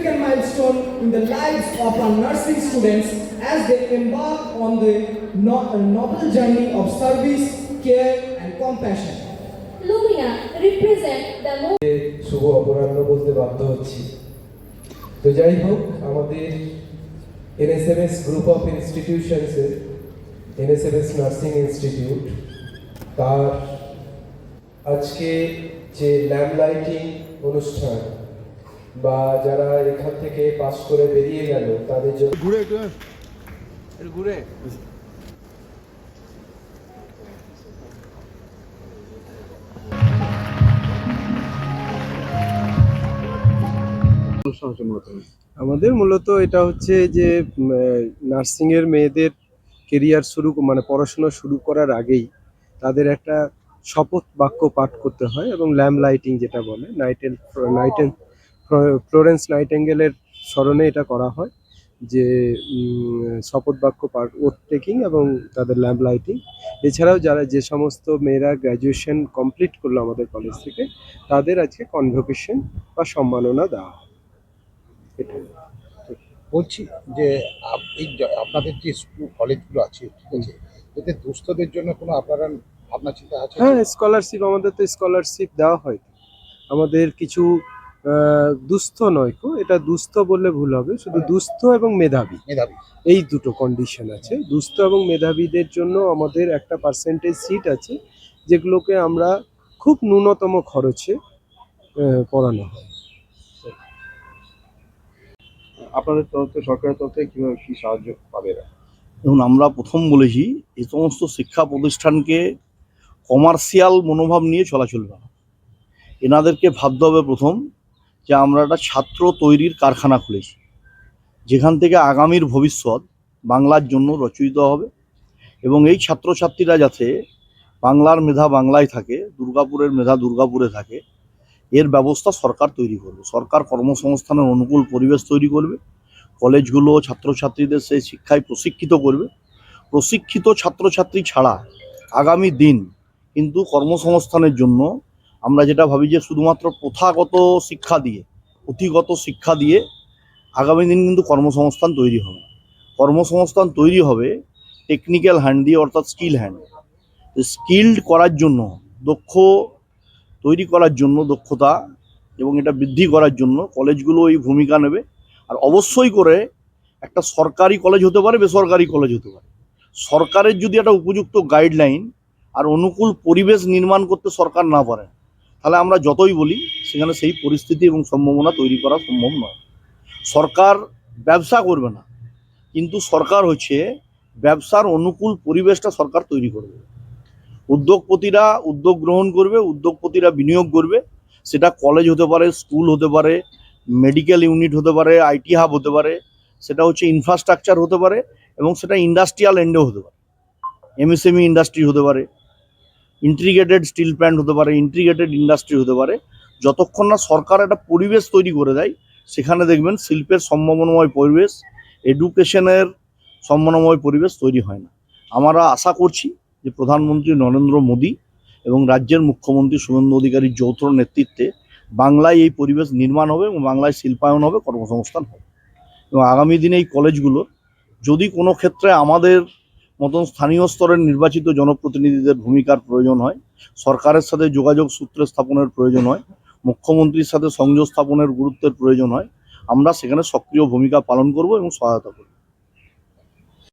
significant milestone in the lives of our nursing students as they embark on the noble journey of service, care and compassion. Lumina represent the most শুভ অপরাহ্ন বলতে বাধ্য হচ্ছি। তো যাই হোক, আমাদের NSMS group of ইনস্টিটিউশনসের NSMS nursing institute তার আজকে যে ল্যাম্প লাইটিং অনুষ্ঠান বা যারা এখান থেকে পাস করে বেরিয়ে গেল তাদের জন্য ঘুরে আমাদের মূলত এটা হচ্ছে যে নার্সিংয়ের মেয়েদের কেরিয়ার শুরু মানে পড়াশোনা শুরু করার আগেই তাদের একটা শপথ বাক্য পাঠ করতে হয় এবং ল্যাম্প লাইটিং যেটা বলে ফ্লোরেন্স নাইটেঙ্গেলের স্মরণে এটা করা হয় যে শপথ বাক্য পাঠ ওথ টেকিং এবং তাদের ল্যাম্প লাইটিং। এছাড়াও যারা যে সমস্ত মেয়েরা গ্র্যাজুয়েশন কমপ্লিট করলো আমাদের কলেজ থেকে তাদের আজকে কনভোকেশন বা সম্মাননা দেওয়া হয়। বলছি যে আপনাদের যে স্কুল কলেজগুলো আছে, ঠিক আছে, এতে দুস্থদের জন্য কোনো আপনারা ভাবনা চিন্তা আছে? হ্যাঁ, স্কলারশিপ, আমাদের তো স্কলারশিপ দেওয়া হয়। আমাদের কিছু দুস্থ নয়, এটা দুস্থ বললে ভুল হবে, শুধু দুস্থ এবং মেধাবী এই দুটো কন্ডিশন আছে। দুস্থ এবং মেধাবীদের জন্য আমাদের একটা পার্সেন্টেজ সিট আছে যেগুলোকে আমরা খুব ন্যূনতম খরচে পড়ানো হয়। আপনাদের তরফ থেকে, সরকারের তরফ থেকে কীভাবে কী সাহায্য পাবে এরা? দেখুন, আমরা প্রথম বলেছি এই সমস্ত শিক্ষা প্রতিষ্ঠানকে কমার্শিয়াল মনোভাব নিয়ে চলা চলবে না। এনাদেরকে ভাবতে হবে প্রথম যে আমরা একটা ছাত্র তৈরির কারখানা খুলেছি, যেখান থেকে আগামীর ভবিষ্যৎ বাংলার জন্য রচিত হবে এবং এই ছাত্রছাত্রীরা যাতে বাংলার মেধা বাংলায় থাকে, দুর্গাপুরের মেধা দুর্গাপুরে থাকে, এর ব্যবস্থা সরকার তৈরি করবে। সরকার কর্মসংস্থানের অনুকূল পরিবেশ তৈরি করবে, কলেজগুলো ছাত্রছাত্রীদের সেই শিক্ষায় প্রশিক্ষিত করবে। প্রশিক্ষিত ছাত্রছাত্রী ছাড়া আগামী দিন কিন্তু কর্মসংস্থানের জন্য আমরা যেটা ভাবি যে শুধুমাত্র প্রথাগত শিক্ষা দিয়ে, পুঁথিগত শিক্ষা দিয়ে আগামী দিন কিন্তু কর্মসংস্থান তৈরি হবে। কর্মসংস্থান তৈরি হবে টেকনিক্যাল হ্যান্ড দিয়ে, অর্থাৎ স্কিল হ্যান্ড। স্কিল্ড করার জন্য, দক্ষ তৈরি করার জন্য, দক্ষতা এবং এটা বৃদ্ধি করার জন্য কলেজগুলো এই ভূমিকা নেবে। আর অবশ্যই করে একটা সরকারি কলেজ হতে পারে, বেসরকারি কলেজ হতে পারে। সরকারের যদি একটা উপযুক্ত গাইডলাইন আর অনুকূল পরিবেশ নির্মাণ করতে সরকার না পারে, তাহলে আমরা যতই বলি সেখানে সেই পরিস্থিতি এবং সম্ভাবনা তৈরি করা সম্ভব নয়। সরকার ব্যবসা করবে না, কিন্তু সরকার হচ্ছে ব্যবসার অনুকূল পরিবেশটা সরকার তৈরি করবে। উদ্যোগপতিরা উদ্যোগ গ্রহণ করবে, উদ্যোগপতিরা বিনিয়োগ করবে। সেটা কলেজ হতে পারে, স্কুল হতে পারে, মেডিকেল ইউনিট হতে পারে, আইটি হাব হতে পারে, সেটা হচ্ছে ইনফ্রাস্ট্রাকচার হতে পারে এবং সেটা ইন্ডাস্ট্রিয়াল এন্ডেও হতে পারে। এমএসএমই ইন্ডাস্ট্রি হতে পারে, ইন্টিগ্রেটেড স্টিল প্ল্যান্ট হতে পারে, ইন্টিগ্রেটেড ইন্ডাস্ট্রি হতে পারে। যতক্ষণ না সরকার একটা পরিবেশ তৈরি করে দেয়, সেখানে দেখবেন শিল্পের সম্ভাবনাময় পরিবেশ, এডুকেশনের সম্ভাবনাময় পরিবেশ তৈরি হয় না। আমরা আশা করছি যে প্রধানমন্ত্রী নরেন্দ্র মোদী এবং রাজ্যের মুখ্যমন্ত্রী শুভেন্দু অধিকারীর যৌথ নেতৃত্বে বাংলায় এই পরিবেশ নির্মাণ হবে এবং বাংলায় শিল্পায়ন হবে, কর্মসংস্থান হবে। এবং আগামী দিনে এই কলেজগুলোর যদি কোনো ক্ষেত্রে আমাদের মতন স্থানীয় স্তরের নির্বাচিত জনপ্রতিনিধিদের ভূমিকার প্রয়োজন হয়, সরকারের সাথে যোগাযোগ সূত্র স্থাপনের প্রয়োজন হয়, মুখ্যমন্ত্রীর সাথে সংযোগ স্থাপনের গুরুত্বের প্রয়োজন হয়, আমরা সেখানে সক্রিয় ভূমিকা পালন করব এবং সহায়তা করব।